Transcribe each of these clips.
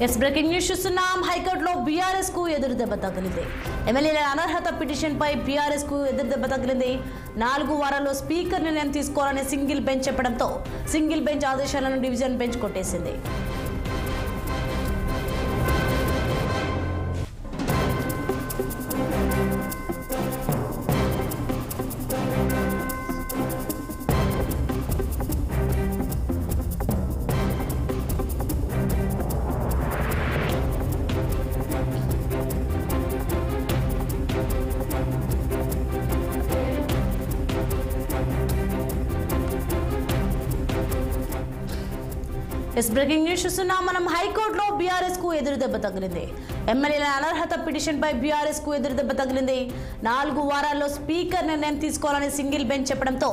Yes breaking news చూస్తున్నాం. హైకోర్టులో BRS కు ఎదురు దెబ్బ తగిలింది. ఎమ్మెల్యేల అనర్హత పిటిషన్ పై బీఆర్ఎస్ కు ఎదురు దెబ్బ తగిలింది. 4 వారాల్లో స్పీకర్ నిర్ణయం తీసుకోవాలని సింగిల్ బెంచ్ చెప్పడంతో సింగిల్ బెంచ్ ఆదేశాలను డివిజన్ బెంచ్ కొట్టేసింది. బ్రేకింగ్ న్యూస్ చూస్తున్నాం. మనం హైకోర్టులో బీఆర్ఎస్ కు ఎదురు దెబ్బ తగిలింది. ఎమ్మెల్యేల అనర్హత పిటిషన్ పై బీఆర్ఎస్ కు ఎదురు దెబ్బ తగిలింది. 4 వారాల్లో స్పీకర్ నిర్ణయం తీసుకోవాలని సింగిల్ బెంచ్ చెప్పడంతో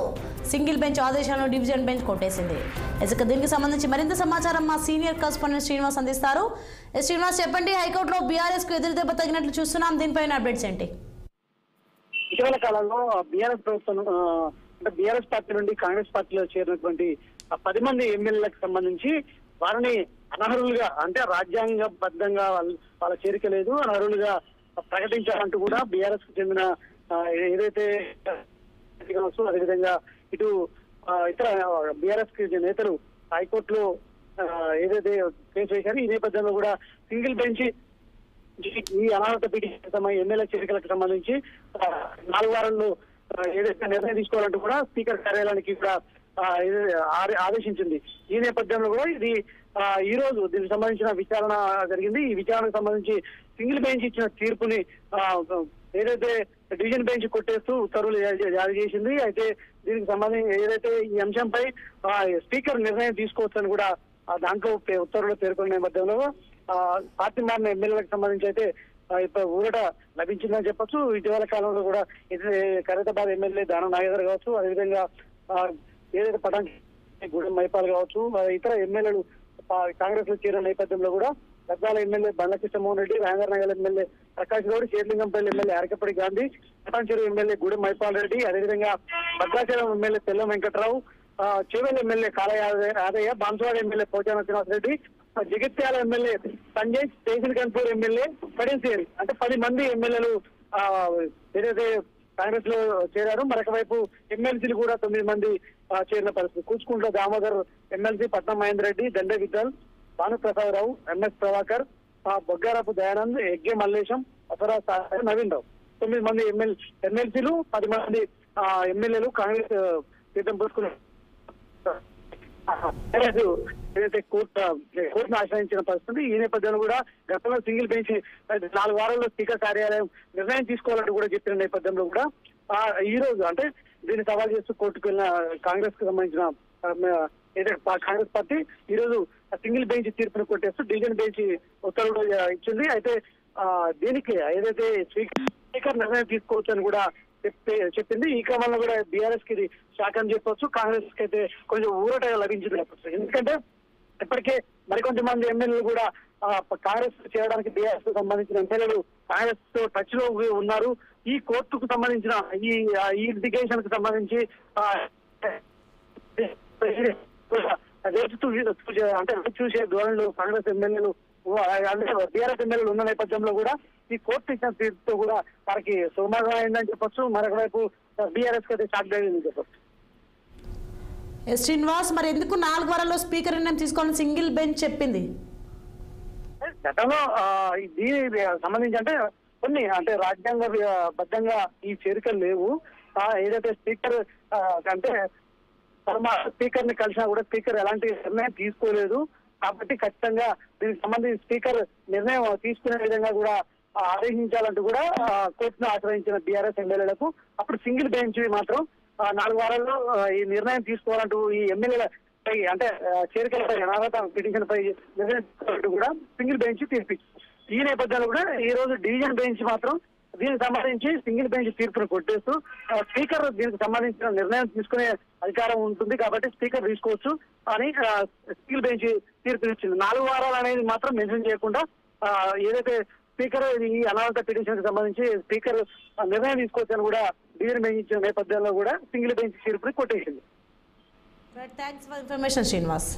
సింగిల్ బెంచ్ ఆదేశాలను డివిజన్ బెంచ్ కొట్టేసింది. ఇక దీనికి సంబంధించి మరింత సమాచారం మా సీనియర్ కరెస్పాండెంట్ శ్రీనివాస్ అందిస్తారు. శ్రీనివాస్, చెప్పండి, హైకోర్టులో బీఆర్ఎస్ కు ఎదురు దెబ్బ తగినట్లు చూస్తున్నాం. దీనిపైన అప్డేట్స్ ఏంటి? ఇటీవల కాలంలో బీఆర్ఎస్ ప్రభుత్వం అంటే బీఆర్ఎస్ పార్టీ నుండి కాంగ్రెస్ పార్టీలో చేరినటువంటి 10 మంది ఎమ్మెల్యేలకు సంబంధించి వారిని అనర్హులుగా అంటే రాజ్యాంగబద్ధంగా వాళ్ళ చేరిక లేదు, అనర్హులుగా ప్రకటించాలంటూ కూడా బీఆర్ఎస్ కు చెందిన ఏదైతే అదేవిధంగా ఇటు ఇతర బీఆర్ఎస్ కి నేతలు హైకోర్టులో ఏదైతే కేసు వేశారు. ఈ నేపథ్యంలో కూడా సింగిల్ బెంచ్ ఈ అనర్హత పిటిషన్ ఎమ్మెల్యే చేరికలకు సంబంధించి 4 వారాల్లో ఏదైతే నిర్ణయం తీసుకోవాలంటూ కూడా స్పీకర్ కార్యాలయానికి కూడా ఆదేశించింది. ఈ నేపథ్యంలో కూడా ఇది ఈ రోజు దీనికి సంబంధించిన విచారణ జరిగింది. ఈ విచారణకు సంబంధించి సింగిల్ బెంచ్ ఇచ్చిన తీర్పుని ఏదైతే డివిజన్ బెంచ్ కొట్టేస్తూ ఉత్తర్వులు జారీ చేసింది. అయితే దీనికి సంబంధించి ఏదైతే ఈ అంశంపై స్పీకర్ నిర్ణయం తీసుకోవచ్చని కూడా దాంట్లో ఉత్తర్వులు పేర్కొన్న నేపథ్యంలో పార్టీ మారిన ఎమ్మెల్యేలకు సంబంధించి అయితే ఊరట లభించిందని చెప్పొచ్చు. ఇటీవల కాలంలో కూడా ఖైరతాబాద్ ఎమ్మెల్యే దానం నాగేందర్ కావచ్చు, అదేవిధంగా ఏదైతే పటాన్ గూడెం మైపాల్ కావచ్చు, ఇతర ఎమ్మెల్యేలు కాంగ్రెస్ లో చేరిన నేపథ్యంలో కూడా Gadwal MLA Bandla Krishnamohan Reddy, Rajendra Nagar MLA Prakash Goud, Serilingampally MLA Arekapudi Gandhi, Patancheru MLA Gudem Mahipal Reddy, అదేవిధంగా Bhadrachalam MLA Tellam Venkatrao, Chevella MLA Kale Yadaiah, Banswada MLA Pocharam Srinivas Reddy, Jagtial MLA Sanjay, station Ghanpur MLA పడేసేరి అంటే 10 మంది ఎమ్మెల్యేలు ఏదైతే కాంగ్రెస్ లో చేరారు. మరొక వైపు ఎమ్మెల్సీలు కూడా 9 మంది చేరిన పరిస్థితి. కూచుకుంట్ల దామోదర్ ఎమ్మెల్సీ, పట్నం మహేందర్ రెడ్డి, దండే విఠల్, భానుప్రసాద్ రావు, ఎంఎస్ ప్రభాకర్, బొగ్గారపు దయానంద్, ఎగ్గే మల్లేశం, అసరా సాగర్, నవీన్ రావు 9 మంది ఎమ్మెల్సీలు 10 మంది ఎమ్మెల్యేలు కాంగ్రెస్ తీర్థం పుచ్చుకున్నారు. ఏదైతే కోర్టును ఆశ్రయించిన పరిస్థితి. ఈ నేపథ్యంలో కూడా గతంలో సింగిల్ బెంచ్ 4 వారాల్లో స్పీకర్ కార్యాలయం నిర్ణయం తీసుకోవాలంటూ కూడా చెప్పిన నేపథ్యంలో కూడా ఈ రోజు అంటే దీన్ని సవాల్ చేస్తూ కోర్టుకు వెళ్ళిన కాంగ్రెస్ కు సంబంధించిన ఏదైతే కాంగ్రెస్ పార్టీ ఈ రోజు సింగిల్ బెంచ్ తీర్పును కొట్టేస్తూ డివిజన్ బెంచ్ ఉత్తర్వులు ఇచ్చింది. అయితే దీనికి ఏదైతే స్పీకర్ నిర్ణయం తీసుకోవచ్చు అని కూడా చెప్పింది. ఈ క్రమంలో కూడా బీఆర్ఎస్ కి ఇది షాక్ అని చెప్పొచ్చు, కాంగ్రెస్ కి అయితే కొంచెం ఊరట లభించింది చెప్పొచ్చు. ఎందుకంటే ఇప్పటికే మరికొంతమంది ఎమ్మెల్యేలు కూడా కాంగ్రెస్ చేయడానికి బీఆర్ఎస్ కు సంబంధించిన ఎమ్మెల్యేలు కాంగ్రెస్ తో టచ్ లో ఉన్నారు. ఈ కోర్టుకు సంబంధించిన ఈ లిటిగేషన్ కు సంబంధించి అంటే చూసే ధోరణిలో కాంగ్రెస్ ఎమ్మెల్యేలు బీఆర్ఎస్ ఎమ్మెల్యేలు ఉన్న నేపథ్యంలో కూడా ఈ కోర్టు ఇచ్చిన తీర్పుతో కూడా వారికి సుమారుగా అయిందని చెప్పొచ్చు. మరొక వైపు బీఆర్ఎస్ కి అయితే షాక్ జరిగిందని చెప్పొచ్చు. శ్రీనివాస్, మరి ఎందుకు 4 వారాల్లో స్పీకర్ నిర్ణయం తీసుకోవాలని సింగిల్ బెంచ్ చెప్పింది? గతంలో దీనికి సంబంధించి అంటే కొన్ని అంటే రాజ్యాంగబద్ధంగా ఈ చేరికలు లేవు. ఏదైతే స్పీకర్ అంటే స్పీకర్ ని కలిసినా కూడా స్పీకర్ ఎలాంటి నిర్ణయం తీసుకోలేదు. కాబట్టి ఖచ్చితంగా దీనికి సంబంధించి స్పీకర్ నిర్ణయం తీసుకునే విధంగా కూడా ఆదేశించాలంటూ కూడా కోర్టును ఆశ్రయించిన బీఆర్ఎస్ ఎమ్మెల్యేలకు అప్పుడు సింగిల్ బెంచ్ మాత్రం 4 వారాల్లో ఈ నిర్ణయం తీసుకోవాలంటూ ఈ ఎమ్మెల్యేల పై అంటే చేరికలపై అనర్హత పిటిషన్ పై నిర్ణయం తీసుకోవాలంటూ కూడా సింగిల్ బెంచ్ తీర్పిచ్చింది. ఈ నేపథ్యంలో కూడా ఈ రోజు డివిజన్ బెంచ్ మాత్రం దీనికి సంబంధించి సింగిల్ బెంచ్ తీర్పును కొట్టేస్తూ స్పీకర్ దీనికి సంబంధించిన నిర్ణయం తీసుకునే అధికారం ఉంటుంది కాబట్టి స్పీకర్ తీసుకోవచ్చు అని సింగిల్ బెంచ్ తీర్పు ఇచ్చింది. 4 వారాలు అనేది మాత్రం మెన్షన్ చేయకుండా ఏదైతే స్పీకర్ ఈ అనర్హత పిటిషన్ కి సంబంధించి స్పీకర్ నిర్ణయం తీసుకోవచ్చని కూడా డివిజన్ బెంచ్ ఇచ్చిన నేపథ్యంలో కూడా సింగిల్ బెంచ్ తీర్పుని కొట్టేసింది. Thanks for information Srinivas.